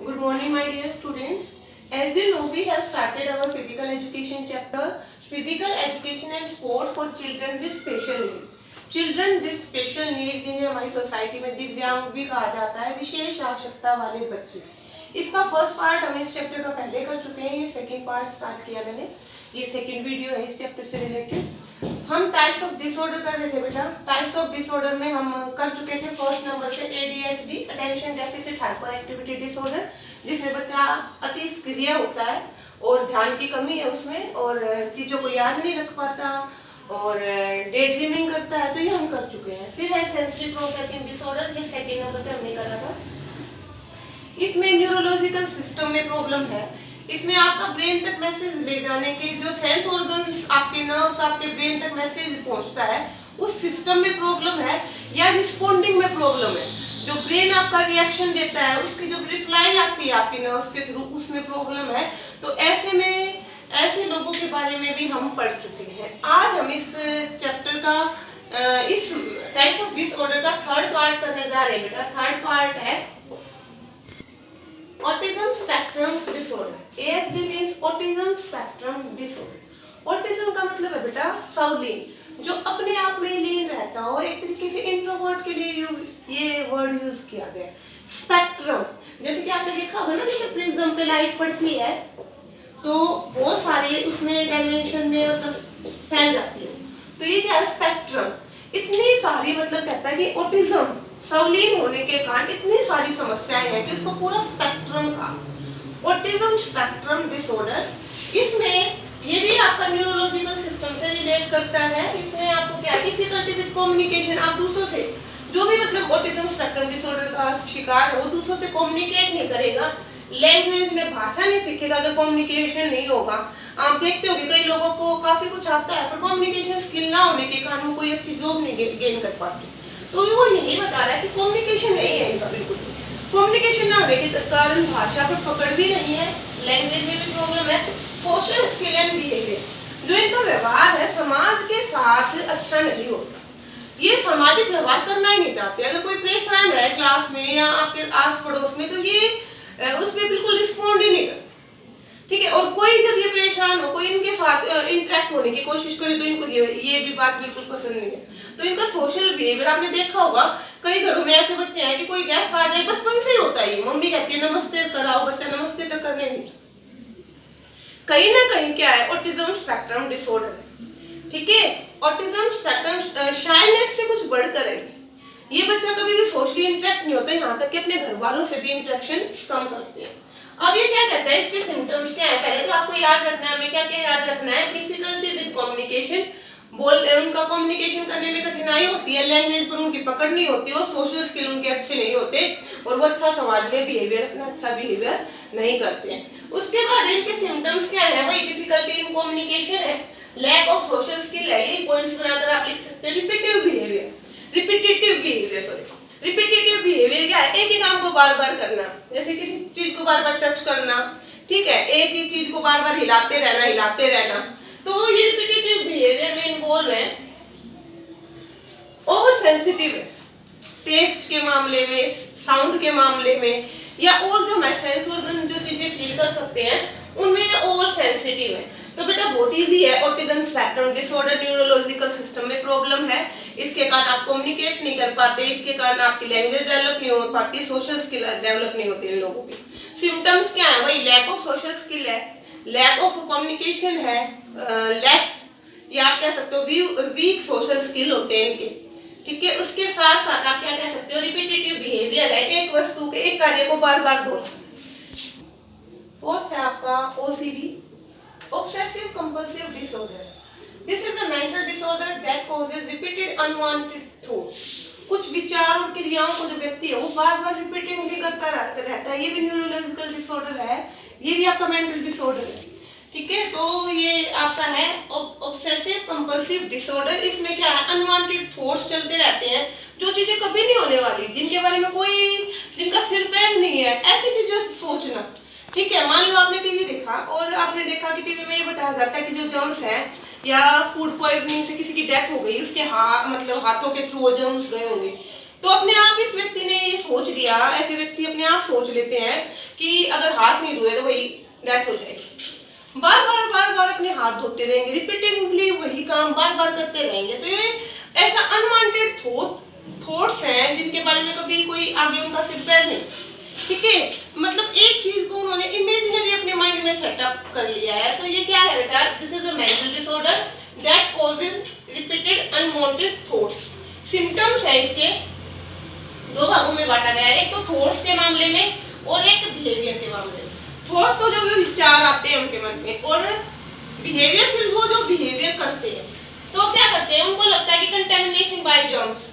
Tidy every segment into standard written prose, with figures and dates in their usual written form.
Good morning, my dear students. As you know, we have started our physical education chapter, physical education and sport for children with special need. Children with special need जिन्हें हमारी society में दिव्यांग भी कहा जाता है, विशेष आवश्यकता वाले बच्चे। इसका फर्स्ट पार्ट हम इस चैप्टर का पहले कर चुके हैं, ये सेकंड पार्ट स्टार्ट किया मैंने, ये सेकंड वीडियो है इस चैप्टर से रिलेटेड। हम टाइप्स ऑफ डिसऑर्डर कर रहे थे बेटा। टाइप्स ऑफ डिसऑर्डर में हम कर चुके थे फर्स्ट नंबर पे ADHD, attention deficit hyper activity disorder, जिसमें बच्चा अति सक्रिय होता है और ध्यान की कमी है उसमें और चीज़ों को याद नहीं रख पाता और डे ड्रीमिंग करता है, तो ये हम कर चुके हैं। फिर है सेंसिटिव प्रोसेसिंग डिसऑर्डर, ये सेकेंड नंबर पे हमने करा था। इसमें न्यूरोलॉजिकल सिस्टम में प्रॉब्लम है। इसमें आपका ब्रेन तक मैसेज ले जाने के जो सेंस ऑर्गन्स, आपके नर्व्स आपके ब्रेन तक मैसेज पहुंचता है, उस सिस्टम में प्रॉब्लम है या रिस्पोंडिंग में प्रॉब्लम है। जो ब्रेन आपका रिएक्शन देता है, उसकी जो रिप्लाई आती है आपके नर्व्स के थ्रू, उसमें प्रॉब्लम है। तो ऐसे में ऐसे लोगों के बारे में भी हम पढ़ चुके हैं। आज हम इस चैप्टर का इस टाइप्स ऑफ डिसऑर्डर का थर्ड पार्ट करने जा रहे हैं बेटा। थर्ड पार्ट है autism spectrum disorder. ASD means autism spectrum disorder. Autism का मतलब है बेटा सावलीन, जो अपने आप में लीन रहता हो, एक तरीके से इंट्रोवर्ट के लिए ये वर्ड यूज किया गया है। स्पेक्ट्रम, जैसे कि आपने देखा होगा ना, जैसे प्रिज्म पे लाइट पड़ती है तो बहुत सारे उसमें डायमेंशन में मतलब फैल जाती है, तो ये क्या है स्पेक्ट्रम। इतनी सारी मतलब कहता है कि ऑटिज्म सावलीन होने के कारण इतनी सारी समस्याएं हैं कि इसको पूरा स्पेक्ट्रम का ऑटिज्म स्पेक्ट्रम डिसऑर्डर। इसमें ये भी आपका न्यूरोलॉजिकल सिस्टम से रिलेट करता है। इसमें आपको क्या डिफिकल्टी विद कम्युनिकेशन, आप दूसरों से जो भी मतलब ऑटिज्म स्पेक्ट्रम डिसऑर्डर का शिकार है वो दूसरों से कम्युनिकेट नहीं करेगा, लैंग्वेज में भाषा नहीं सीखेगा अगर कम्युनिकेशन नहीं होगा। आप देखते हो कि कई लोगों को काफी कुछ आता है पर कम्युनिकेशन स्किल ना होने के कारण वो कोई अच्छी जॉब नहीं गेन कर पाते। तो वो यही बता रहा है कि कम्युनिकेशन नहीं है इनका बिल्कुल। कम्युनिकेशन ना होने के कारण भाषा पर पकड़ भी नहीं है, लैंग्वेज में भी प्रॉब्लम है, सोशल स्किल एंड बिहेवियर, जो इनका व्यवहार है समाज के साथ अच्छा नहीं होता। ये सामाजिक व्यवहार करना ही नहीं चाहते। अगर कोई परेशान है क्लास में या आपके आस पड़ोस में, तो ये उसमें बिल्कुल रिस्पॉन्ड ही नहीं करते, ठीक है। और कोई जब ये परेशान हो, कोई इनके साथ इंटरेक्ट होने की कोशिश करे तो इनको ये भी बात बिल्कुल पसंद नहीं है। तो इनका सोशल बिहेवियर आपने देखा होगा, कई घरों में ऐसे बच्चे हैं कि कोई गेस्ट आ जाए, बचपन से ही होता है ये, मम्मी कहती है नमस्ते कराओ, बच्चा नमस्ते तक करने नहीं। कहीं ना कहीं क्या है ऑटिज्म स्पेक्ट्रम डिसऑर्डर है, ठीक है। ऑटिज्म स्पेक्ट्रम शाइनेस से कुछ बढ़कर है। ये बच्चा कभी भी सोशली इंटरेक्ट नहीं होता, यहाँ तक कि अपने घर वालों से भी इंटरेक्शन कम करते हैं। अब ये क्या कहता है, इसके सिम्टम्स क्या है, पहले तो आपको याद रखना है, हमें क्या क्या याद रखना है, डिफिकल्टी विद कम्युनिकेशन, उनका कम्युनिकेशन करने में कठिनाई होती है, लैंग्वेज पर उनकी पकड़ नहीं होती और सोशल स्किल उनके अच्छे नहीं होते और वो अच्छा समाज में बिहेवियर, अपना अच्छा बिहेवियर नहीं करते हैं। उसके बाद इनके सिम्टम्स क्या है, वही डिफिकल्टी इन कम्युनिकेशन है, लैक ऑफ सोशल स्किल है, ये पॉइंट्स बनाकर आप लिख सकते हैं। रिपीटिटिव बिहेवियर क्या है, एक ही काम को बार बार करना, जैसे किसी चीज को बार बार टच करना, ठीक है, एक ही चीज को बार बार हिलाते रहना, तो ये रिपीटिटिव बिहेवियर में इन्वॉल्व है। ओवर सेंसिटिव है, टेस्ट के मामले में, साउंड के मामले में, या और जो हमारे सेंस ऑर्गन जो चीजें फील कर सकते हैं उनमें ये ओवर सेंसिटिव है। तो बेटा बहुत इजी है, autism spectrum disorder, neurological system में प्रॉब्लम है, इसके कारण आप कम्युनिकेट नहीं कर पाते, इसके कारण आपकी लैंग्वेज डेवलप नहीं हो पाती, सोशल स्किल डेवलप नहीं होती इन लोगों की। सिम्टम्स क्या है, वही लैक ऑफ सोशल स्किल है, लैक ऑफ कम्युनिकेशन है, लेस या आप कह सकते हो वीक सोशल स्किल होते हैं इनके, ठीक है। उसके साथ साथ आप क्या कह सकते हो, रिपीटिटिव बिहेवियर है, एक वस्तु के एक कार्य को बार बार दोहराना। फोर्थ है आपका OCD, obsessive compulsive disorder. This is a mental disorder that causes repeated unwanted thoughts. कुछ विचार और क्रियाओं को जो व्यक्ति है वो बार बार रिपीटिंगली करता रहता है, ये भी न्यूरोलॉजिकल डिसऑर्डर है, ये भी आपका मेंटल डिसऑर्डर है, ठीक है। तो ये आपका है ऑब्सेसिव कंपल्सिव डिसऑर्डर। इसमें क्या है, अनवांटेड थॉट्स चलते रहते हैं, जो चीजें कभी नहीं होने वाली, जिनके बारे में जिनका सिर पैर नहीं है, ऐसी चीजें सोचना, ठीक है। मान लो आपने टीवी देखा और आपने देखा कि टीवी में ये बताया जाता है कि जो जर्म्स है या फूड पॉइजनिंग से किसी की डेथ हो गई, उसके मतलब हाथों के थ्रू वो जर्म्स गए होंगे, तो अपने आप इस व्यक्ति ने ये सोच लिया, ऐसे व्यक्ति अपने आप सोच लेते हैं कि अगर हाथ नहीं धोए तो वही डेथ हो जाएगी। बार बार अपने हाथ धोते रहेंगे, रिपीटेडली वही काम बार बार करते रहेंगे, तो ये ऐसा अनवांटेड थॉट्स हैं जिनके बारे में कभी कोई आगे उनका सिर पैर नहीं। ठीक है, मतलब एक चीज को उन्होंने इमेजिनरी अपने माइंड में सेटअप कर लिया है। तो ये क्या है बेटा, this is a mental disorder that causes repeated unwanted thoughts. Symptoms है इसके दो भागों में बांटा गया है, एक तो थॉट्स के मामले में और एक बिहेवियर के मामले में। थॉट्स तो जो विचार आते हैं उनके मन में, और बिहेवियर फिर वो जो बिहेवियर करते हैं। तो क्या करते हैं, उनको लगता है कि कंटेमिनेशन बाय जर्म्स,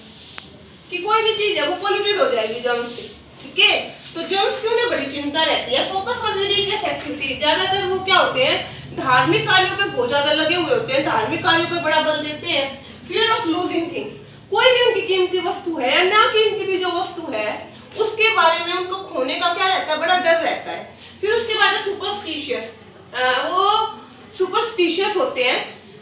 कि कोई भी चीज है वो पॉल्यूटेड हो जाएगी जर्म्स से। ठीक है, तो जर्म्स की उन्हें बड़ी चिंता रहती है। फोकस ऑन रिलीजियस एक्टिविटीज, ज्यादातर वो क्या होते हैं, धार्मिक कार्यों पे बहुत ज्यादा लगे हुए होते हैं, धार्मिक कार्यों पे बड़ा बल देते हैं। फियर ऑफ लूजिंग थिंग, कोई भी उनकी कीमती वस्तु है या ना कीमती भी जो वस्तु है उसके बारे में उनको खोने का क्या रहता है, बड़ा डर रहता है। फिर उसके बाद है सुपरस्टिशियस, वो सुपरस्टिशियस होते हैं।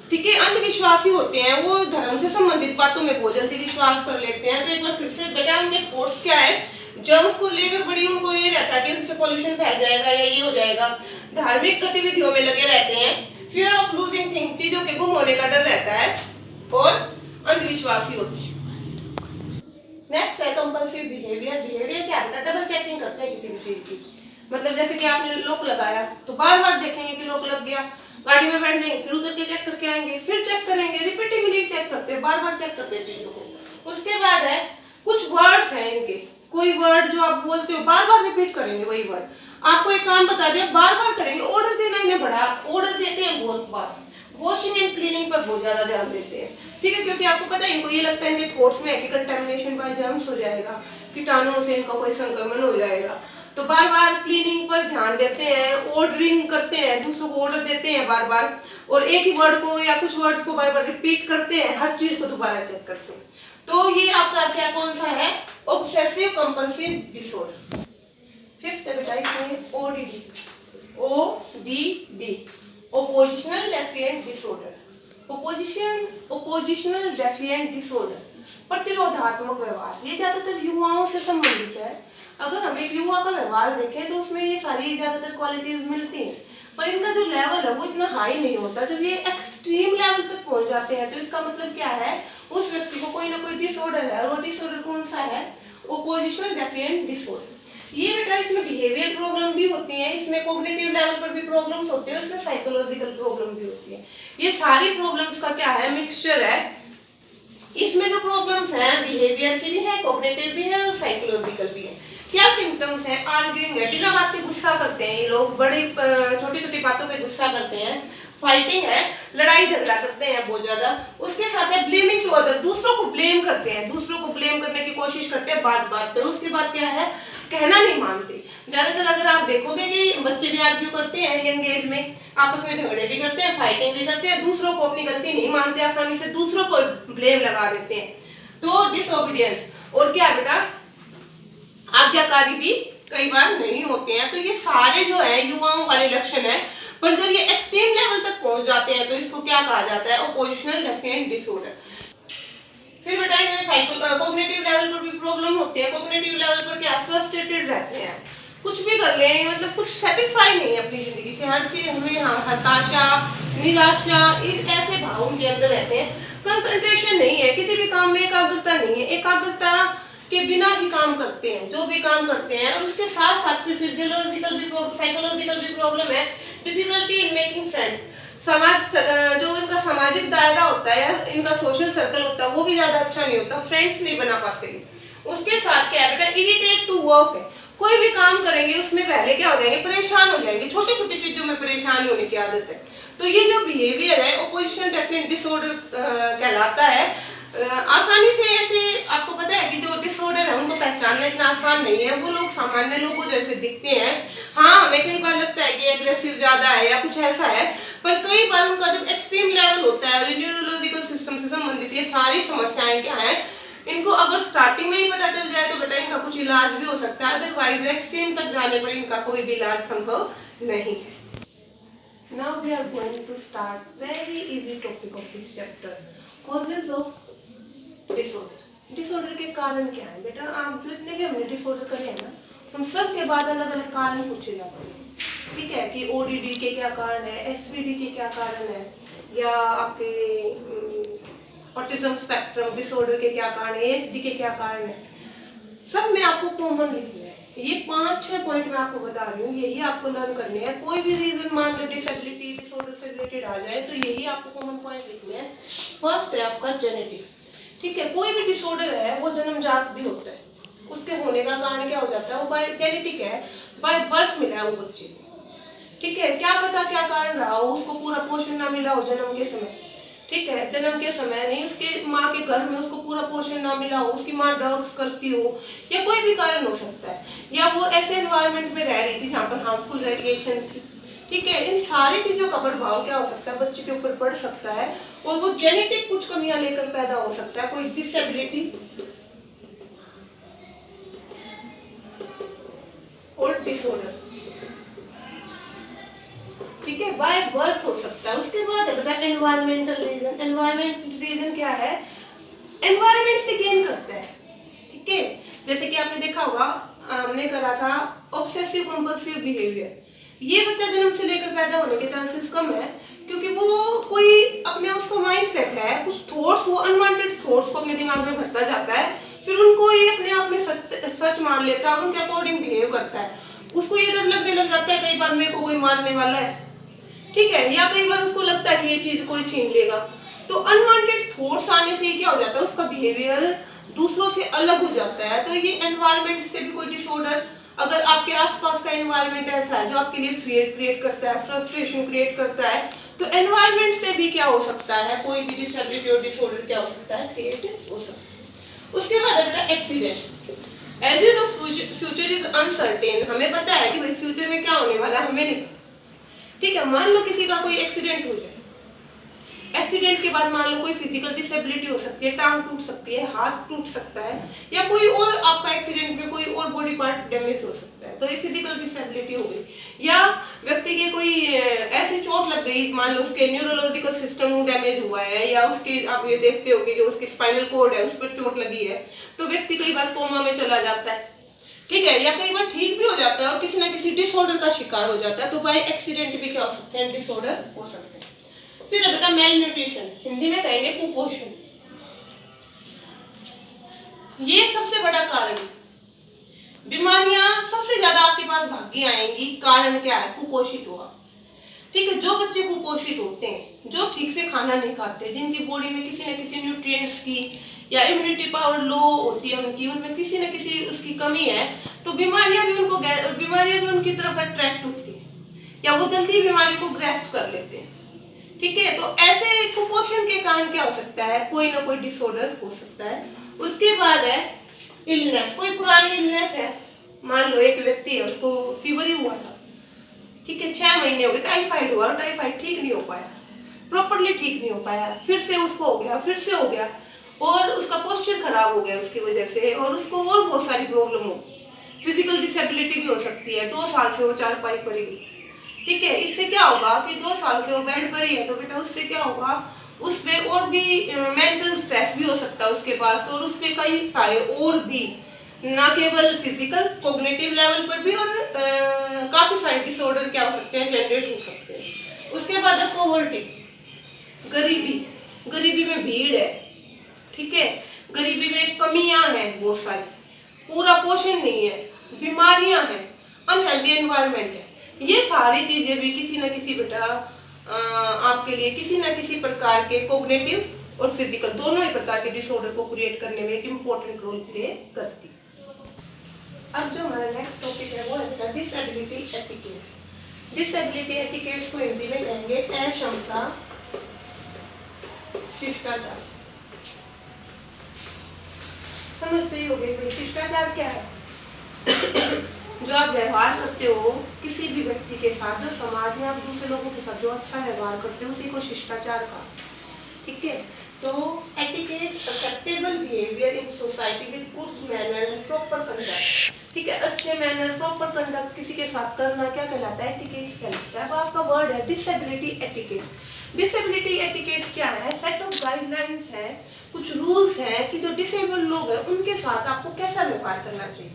ठीक है, अंधविश्वासी होते हैं, वो धर्म से संबंधित बातों में बहुत जल्दी विश्वास कर लेते हैं। तो एक बार फिर से बेटा उनके थॉट्स क्या है, जर्म्स को लेकर बड़ी उनको ये रहता है कि उनसे पॉल्यूशन फैल जाएगा या ये हो जाएगा। धार्मिक गतिविधियों में लगे रहते हैं। फियर ऑफ लूजिंग थिंग, चीजों के गुम होने का डर रहता है, और अंधविश्वासी होते हैं। नेक्स्ट है कंपल्सिव बिहेवियर। बिहेवियर क्या है, डबल चेकिंग करते हैं किसी भी चीज की। मतलब जैसे कि आपने लॉक लगाया तो बार बार देखेंगे कि लॉक लग गया, गाड़ी में बैठ जाएंगे फिर उधर के चेक करके आएंगे, फिर चेक करेंगे, रिपीटेडली चेक करते हैं, बार बार चेक करते हैं चीजों को। उसके बाद है कुछ वर्ड्स हैं इनके, कोई वर्ड जो आप बोलते हो बार बार रिपीट करेंगे वही वर्ड। आपको एक काम बता दिया बार बार करेंगे। ऑर्डर देना इन्हें बड़ा, ऑर्डर देते हैं बहुत बार। वॉशिंग एंड क्लीनिंग पर बहुत ज्यादा ध्यान देते हैं। ठीक है, क्योंकि आपको पता है इनको ये लगता है इनके थॉट्स में है कि कंटेमिनेशन बाय जर्म्स हो जाएगा, कीटाणुओं से इनका कोई संक्रमण हो जाएगा। तो बार बार क्लीनिंग पर ध्यान देते हैं, ऑर्डरिंग करते हैं, दूसरों को ऑर्डर देते हैं बार बार, और एक ही वर्ड को या कुछ वर्ड्स को बार बार रिपीट करते हैं, हर चीज को दोबारा चेक करते हैं। तो ये आपका क्या कौन सा है, ऑब्सेसिव कंपल्सिव डिसऑर्डर। फिफ्थ बेटा इसमें ODD, ODD oppositional defiant disorder. Oppositional defiant disorder, प्रतिरोधात्मक व्यवहार, ये ज्यादातर युवाओं से संबंधित है। अगर हम एक युवा का व्यवहार देखें तो उसमें ये सारी ज्यादातर क्वालिटीज मिलती हैं, पर इनका जो लेवल है वो इतना हाई नहीं होता। जब ये एक्सट्रीम लेवल तक पहुंच जाते हैं तो इसका मतलब क्या है, उस व्यक्ति को कोई ना कोई डिसऑर्डर है, और वो डिसऑर्डर कौन सा है, ओपोजिशनल डेफिएंट डिसऑर्डर। ये बेटा इसमें बिहेवियर प्रॉब्लम भी होती है, इसमें कॉग्निटिव लेवल पर भी प्रॉब्लम्स होती है, और इसमें साइकोलॉजिकल प्रॉब्लम भी होती है। ये सारी प्रॉब्लम्स का क्या है, मिक्सचर है। इसमें जो प्रॉब्लम्स हैं बिहेवियर की भी है, कॉग्निटिव भी है, और साइकोलॉजिकल भी है। क्या सिम्टम्स है, आर्ग्यूइंग है, बिना बात के गुस्सा करते हैं ये लोग, बड़ी छोटी छोटी बातों पे गुस्सा करते हैं। फाइटिंग है, लड़ाई झगड़ा करते हैं बहुत ज्यादा। उसके साथ है ब्लेमिंग टू अदर, दूसरों को ब्लेम करते हैं, दूसरों को ब्लेम करने की कोशिश करते हैं बात बात पर। उसके बाद क्या है, कहना नहीं मानते। ज्यादातर अगर आप देखोगे कि बच्चे भी आर्ग्यू करते हैं यंग एज में, आपस में झगड़े भी करते हैं, फाइटिंग भी करते हैं, दूसरों को अपनी गलती नहीं मानते, आसानी से दूसरों को ब्लेम लगा देते हैं। तो डिसओबीडियंस, और क्या बेटा, आज्ञाकारी भी कई बार नहीं होते हैं। तो ये सारे जो है युवाओं वाले लक्षण है, पर जब ये एक्सट्रीम लेवल तक पहुंच जाते हैं तो इसको क्या कहा जाता है, ओपोजिशनल डेफिएंट डिसऑर्डर। फिर बेटा इनमें कॉग्निटिव लेवल पर भी प्रॉब्लम होती है। कॉग्निटिव लेवल पर क्या, फ्रस्ट्रेटेड रहते हैं, कुछ भी कर ले मतलब कुछ सेटिस्फाई नहीं है अपनी जिंदगी से, हर चीज हमें हताशा, निराशा, ऐसे भाव उनके अंदर रहते हैं। कंसंट्रेशन नहीं है, किसी भी काम में एकाग्रता नहीं है, एकाग्रता के बिना ही काम करते हैं, जो भी काम करते हैं। और उसके साथ साथ फिर फिजियोलॉजिकल भी, साइकोलॉजिकल भी प्रॉब्लम है। डिफिकल्टी इन मेकिंग फ्रेंड्स, समाज जो इनका सामाजिक दायरा होता है, इनका सोशल सर्कल होता है, वो भी ज्यादा अच्छा नहीं होता, फ्रेंड्स नहीं बना पाते। उसके साथ क्या है बेटा, इरिटेट टू वर्क है, कोई भी काम करेंगे उसमें पहले क्या हो जाएंगे, परेशान हो जाएंगे, छोटी छोटी चीजों में परेशान होने की आदत है। तो ये जो बिहेवियर है ओपोजिशनल डेफिएंट डिसऑर्डर कहलाता है। आसानी से ऐसे आपको पता है कि जो डिसऑर्डर है उनको पहचानना इतना आसान नहीं है, वो लोग सामान्य लोगों जैसे दिखते हैं। हाँ, हमें कई बार लगता है कि एग्रेसिव ज्यादा है या कुछ ऐसा है, पर कई बार उनका जब एक्सट्रीम लेवल होता है और न्यूरोलॉजिकल सिस्टम से संबंधित ये सारी समस्याएं क्या है, इनको अगर स्टार्टिंग में ही पता चल जाए तो बेटा इनका कुछ इलाज भी हो सकता है, अदरवाइज एक्सट्रीम तक जाने पर इनका कोई भी इलाज संभव नहीं है। Now we are going to start very easy topic of this chapter, causes of disorder. Disorder के कारण क्या है बेटा? आप जो इतने भी हमने डिसऑर्डर करे हैं ना, उन सब के बाद अलग अलग कारण पूछे जाते हैं। ठीक है, कि ओडीडी के क्या कारण है, एसवीडी के क्या कारण है, या आपके ऑटिज्म स्पेक्ट्रम डिसऑर्डर के क्या कारण है, एएसडी के क्या कारण है, सब में आपको कॉमन लिखना है। ये 5-6 पॉइंट मैं आपको बता रही हूँ, यही आपको लर्न करने हैं। कोई भी रीजन मान लो डिसेबिलिटी डिसऑर्डर से रिलेटेड आ जाए तो यही आपको कॉमन पॉइंट लिखने हैं। फर्स्ट है आपका जेनेटिक। ठीक है, कोई भी डिसऑर्डर है वो जन्मजात भी होता है, उसके होने का कारण क्या हो जाता है, वो बाय जेनेटिक है, बाय बर्थ मिला है वो बच्चे को। ठीक है, क्या पता क्या कारण रहा हो, उसको पूरा पोषण ना मिला हो जन्म के समय। ठीक है, जन्म के समय नहीं, उसके माँ के घर में उसको पूरा पोषण ना मिला हो, उसकी माँ ड्रग्स करती हो, या कोई भी कारण हो सकता है, या वो ऐसे एनवायरनमेंट में रह रही थी जहाँ पर हार्मफुल रेडिएशन थी। ठीक है, इन सारी चीजों का प्रभाव क्या हो सकता है, बच्चे के ऊपर पड़ सकता है, और वो जेनेटिक कुछ कमियां लेकर पैदा हो सकता है, कोई डिसेबिलिटी और डिसऑर्डर। ठीक है, बाय बर्थ हो सकता है। उसके बाद है बेटा एनवायरमेंटल रीजन। एनवायरमेंटल रीजन क्या है, एनवायरमेंट से गेन करता है। ठीक है, जैसे कि आपने देखा होगा, हमने करा था ऑब्सेसिव कंपल्सिव बिहेवियर। ये बच्चा जन्म से लेकर पैदा होने के चांसेस कम है, क्योंकि वो कोई अपने उसका माइंड सेट है, कुछ थॉट्स, वो अनवांटेड थॉट्स को अपने दिमाग में भरता जाता है, फिर उनको ये अपने आप में सच मान लेता है, उनके अकॉर्डिंग बिहेव करता है। उसको ये डर लगने लग जाता है कई बार मेरे को कोई मारने वाला है। ठीक है, या कई बार उसको लगता है कि ये चीज कोई छीन लेगा। तो अनवांटेड थॉट्स आने से क्या हो जाता है, उसका बिहेवियर दूसरों से अलग हो जाता है। तो ये एनवायरनमेंट से भी कोई डिसऑर्डर, अगर आपके आसपास का एनवायरनमेंट ऐसा है जो आपके लिए फियर क्रिएट करता है, फ्रस्ट्रेशन क्रिएट करता है, तो एनवायरनमेंट से भी क्या हो सकता है, कोई भी डिसेबिलिटी और डिसऑर्डर क्या हो सकता है, क्रिएट हो सकता है। उसके बाद आता है accident. As you know future is uncertain. हमें पता है कि भाई फ्यूचर में क्या होने वाला है, हमें नहीं। ठीक है, मान लो किसी का कोई एक्सीडेंट हो जाए, एक्सीडेंट के बाद मान लो कोई फिजिकल डिसेबिलिटी हो सकती है, टांग टूट सकती है, हाथ टूट सकता है, या कोई और आपका एक्सीडेंट में कोई और बॉडी पार्ट डैमेज हो सकता है, तो ये फिजिकल डिसेबिलिटी हो गई। या व्यक्ति के कोई ऐसी चोट लग गई, मान लो उसके न्यूरोलॉजिकल सिस्टम डैमेज हुआ है, या उसके आप ये देखते हो कि जो उसकी स्पाइनल कॉर्ड है उस पर चोट लगी है, तो व्यक्ति कई बार कोमा में चला जाता है। ठीक है, या कई बार ठीक भी हो जाता है और किसी ना किसी डिसऑर्डर का शिकार हो जाता है, तो बाय एक्सीडेंट भी क्या हो सकते हैं, डिसऑर्डर हो सकते हैं। फिर है बेटा मेल न्यूट्रिशन, हिंदी में कहेंगे कुपोषण। ये सबसे बड़ा कारण, बीमारियां सबसे ज्यादा आपके पास भागी आएंगी, कारण क्या है, कुपोषित हुआ। ठीक है, जो बच्चे कुपोषित होते हैं, जो ठीक से खाना नहीं खाते, जिनकी बॉडी में किसी न किसी न्यूट्रिएंट्स की या इम्यूनिटी पावर लो होती है उनकी, उनमें किसी न किसी उसकी कमी है, तो बीमारियां भी उनकी तरफ अट्रैक्ट होती है, या वो जल्दी बीमारी को ग्रैस्प कर लेते हैं। ठीक है, तो ऐसे कुपोषण के कारण क्या हो सकता है, कोई ना कोई डिसऑर्डर हो सकता है। उसके बाद है इलनेस। कोई पुरानी इलनेस है, मान लो एक व्यक्ति है, उसको फीवर ही हुआ था, ठीक है, 6 महीने हो गए, टाइफाइड हुआ, और टाइफाइड ठीक नहीं हो पाया, प्रॉपरली ठीक नहीं हो पाया, फिर से उसको हो गया, फिर से हो गया, और उसका पोस्चर खराब हो गया उसकी वजह से, और उसको और बहुत सारी प्रॉब्लम हो, फिजिकल डिसेबिलिटी भी हो सकती है, 2 साल से वो चारपाई पर ही। ठीक है, इससे क्या होगा कि 2 साल से वो बेड पर ही है, तो बेटा उससे क्या होगा, उस पे और भी मेंटल स्ट्रेस भी हो सकता है उसके पास, और उस पे कई सारे और भी, ना केवल फिजिकल कॉग्निटिव लेवल पर भी, और काफी सारे डिसऑर्डर क्या हो सकते हैं, जनरेट हो सकते हैं। उसके बाद है पॉवर्टी, गरीबी। गरीबी में भीड़ है, ठीक है, गरीबी में कमियां हैं बहुत सारी, पूरा पोषण नहीं है, बीमारियां हैं, अनहेल्दी एनवायरनमेंट है। ये सारी चीजें भी किसी न किसी बेटा आपके लिए किसी न किसी प्रकार के कोग्निटिव और फिजिकल दोनों ही प्रकार के डिसऑर्डर को क्रिएट करने में एक इम्पोर्टेंट रोल प्ले करती है। अब जो हमारा नेक्स्ट टॉपिक है वो है डिसेबिलिटी एटिकेट्स। डिसेबिलिटी एटिकेट्स को हिंदी में कहेंगे अक्षमता शिष्टाचार। समझते ही होंगे भाई शिष्टाचार क्या है। जो आप व्यवहार करते हो किसी भी व्यक्ति के साथ, जो समाज में आप दूसरे लोगों के साथ जो अच्छा व्यवहार करते हो, उसी को शिष्टाचार का। ठीक है, तो etiquettes acceptable behaviour in society with good manner and proper conduct. ठीक है, अच्छे मैनर प्रॉपर कंडक्ट किसी के साथ करना क्या कहलाता है, एटिकेट्स कहलाता है। अब आपका वर्ड है डिसेबिलिटी एटिकेट्स। डिसेबिलिटी एटिकेट्स क्या है? सेट ऑफ गाइडलाइंस है, कुछ रूल्स हैं कि जो डिसेबल्ड लोग हैं उनके साथ आपको कैसा व्यवहार करना चाहिए।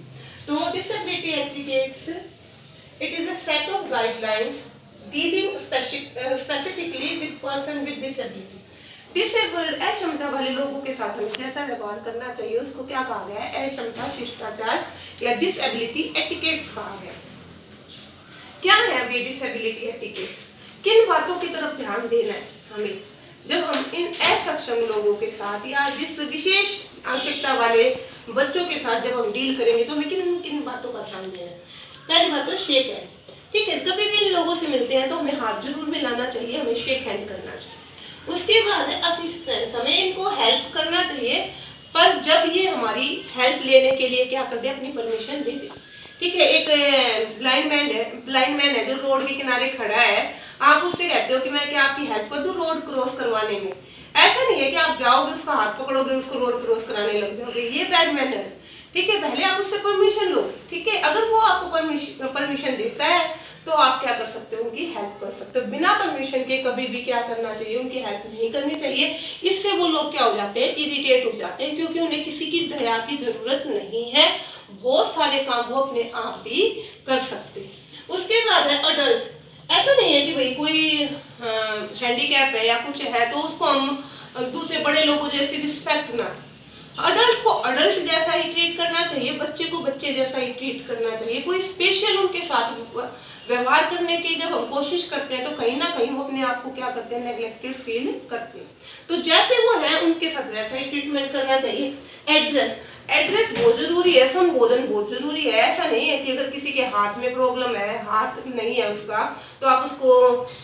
तो disability etiquettes it is a set of guidelines dealing specifically with person with disability. Disabled अक्षमता वाले लोगों के साथ हमें कैसा व्यवहार करना चाहिए उसको क्या कहा गया है? अक्षमता शिष्टाचार या डिसेबिलिटी एटिकेट्स कहा गया। क्या है अभी डिसेबिलिटी एटिकेट्स? किन बातों की तरफ ध्यान देना है हमें जब हम इन असक्षम लोगों के साथ या जिस विशेष आवश्यकता वाले बच्चों के साथ जब हम डील करेंगे तो हमें किन किन बातों का ध्यान देना है? पहली बात तो शेक हैंड, ठीक है, कभी भी इन लोगों से मिलते हैं तो हमें हाथ जरूर मिलाना चाहिए, हमें शेक हैंड करना चाहिए। उसके बाद है असिस्टेंस, हमें इनको हेल्प करना चाहिए, पर जब ये हमारी हेल्प लेने के लिए क्या कर दे, अपनी परमिशन दे दे, ठीक है। एक ब्लाइंड मैन है जो रोड के किनारे खड़ा है, आप उससे कहते हो कि मैं क्या आपकी हेल्प कर दूं रोड क्रॉस करवाने में। ऐसा नहीं है कि आप जाओगे उसका हाथ पकड़ोगे उसको रोड क्रॉस कराने लग जाओगे, ये बैड मैनर है, ठीक है। पहले आप उससे परमिशन लोगे, ठीक है। अगर वो आपको परमिशन देता है तो आप क्या कर सकते हो, उनकी हेल्प कर सकते हो। बिना परमिशन के कभी भी क्या करना चाहिए, उनकी हेल्प नहीं करनी चाहिए। इससे वो लोग क्या हो जाते हैं, इरिटेट हो जाते हैं, क्योंकि उन्हें किसी की दया की जरूरत नहीं है, बहुत सारे काम वो अपने आप भी कर सकते हैं। उसके बाद है अडल्ट। ऐसा नहीं है कि भाई कोई हैंडीकैप है या कुछ है तो उसको हम दूसरे बड़े लोगों जैसी रिस्पेक्ट ना, अडल्ट को अडल्ट जैसा ही ट्रीट करना चाहिए, बच्चे को बच्चे जैसा ही ट्रीट करना चाहिए। कोई स्पेशल उनके साथ व्यवहार करने की जब हम कोशिश करते हैं तो कहीं ना कहीं वो अपने आप को क्या करते हैं, नेग्लेक्टेड फील करते हैं। तो जैसे वो है उनके साथ वैसा ही ट्रीटमेंट करना चाहिए। एड्रेस बहुत जरूरी है, संबोधन बहुत जरूरी है। ऐसा नहीं है कि अगर किसी के हाथ में प्रॉब्लम है, हाथ नहीं है उसका, तो आप उसको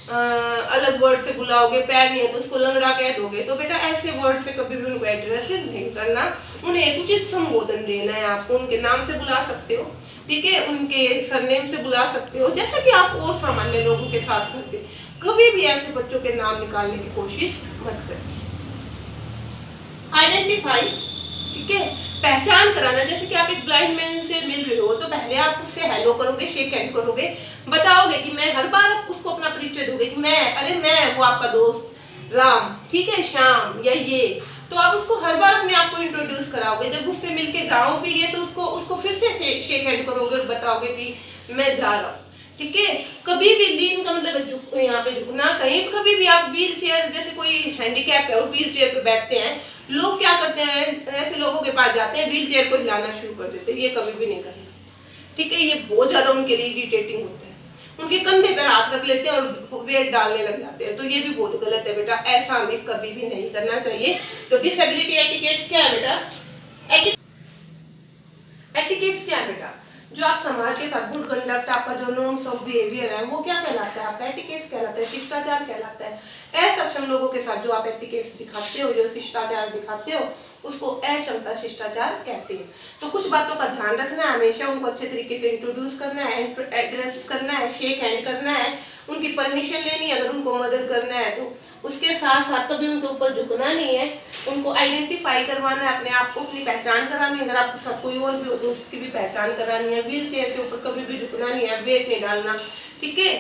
अलग वर्ड से बुलाओगे, पैर नहीं है तो उसको लंगड़ा कह दोगे, तो बेटा ऐसे वर्ड से कभी भी उनको एड्रेस नहीं करना। उन्हें एक उचित संबोधन देना है, आपको उनके नाम से बुला सकते हो, ठीक है, उनके सरनेम से बुला सकते हो, जैसा कि आप और सामान्य लोगों के साथ करते। कभी भी ऐसे बच्चों के नाम निकालने की कोशिश मत करें। आइडेंटिफाई, ठीक है, पहचान कराना। जैसे कि आप एक ब्लाइंड मैन से मिल रहे हो तो पहले आप उससे हेलो करोगे, शेक हैंड करोगे, बताओगे कि मैं, हर बार उसको अपना परिचय दोगे कि मैं वो आपका दोस्त राम, ठीक है, श्याम या ये, तो आप उसको हर बार अपने आप को इंट्रोड्यूस कराओगे। जब उससे मिलके जाओगे तो उसको फिर से शेक हैंड करोगे और बताओगे कि मैं जा रहा हूँ, ठीक है। कभी भी लीन का मतलब यहाँ पे झुकना, कहीं कभी भी आप व्हील चेयर, जैसे कोई हैंडीकैप है और व्हील चेयर पे बैठते हैं, लोग क्या करते हैं, ऐसे लोगों के पास जाते हैं, व्हील चेयर को हिलाना शुरू कर देते हैं, ये कभी भी नहीं करना, ठीक है। ये बहुत ज्यादा उनके लिए इरिटेटिंग होता है, उनके कंधे पर हाथ रख लेते हैं और वेट डालने लग जाते हैं, तो ये भी बहुत गलत है बेटा, ऐसा हमें कभी भी नहीं करना चाहिए। तो डिसेबिलिटी एटिकेट्स क्या है बेटा? एटिकेट्स क्या है बेटा? जो आप समाज के साथ गुड कंडक्ट, आपका जो नॉर्म्स ऑफ बिहेवियर है वो क्या कहलाता है? आपका एटिकेट्स कहलाता है, शिष्टाचार कहलाता है। असक्षम लोगों के साथ जो आप एटिकेट्स दिखाते हो, जो शिष्टाचार दिखाते हो, उसको अक्षमता शिष्टाचार कहते हैं। तो कुछ बातों का ध्यान रखना है, हमेशा उनको अच्छे तरीके से इंट्रोड्यूस करना है, एड्रेस करना है, शेक हैंड करना है, उनकी परमिशन लेनी है अगर उनको मदद करना है तो। उसके साथ साथ कभी उनके ऊपर झुकना नहीं है, उनको आइडेंटिफाई करवाना है, अपने आप को अपनी पहचान करानी है। अगर आपके साथ कोई और भी हो तो उसकी भी पहचान करानी है। व्हील चेयर के ऊपर कभी भी झुकना नहीं है, वेट नहीं डालना, ठीक है।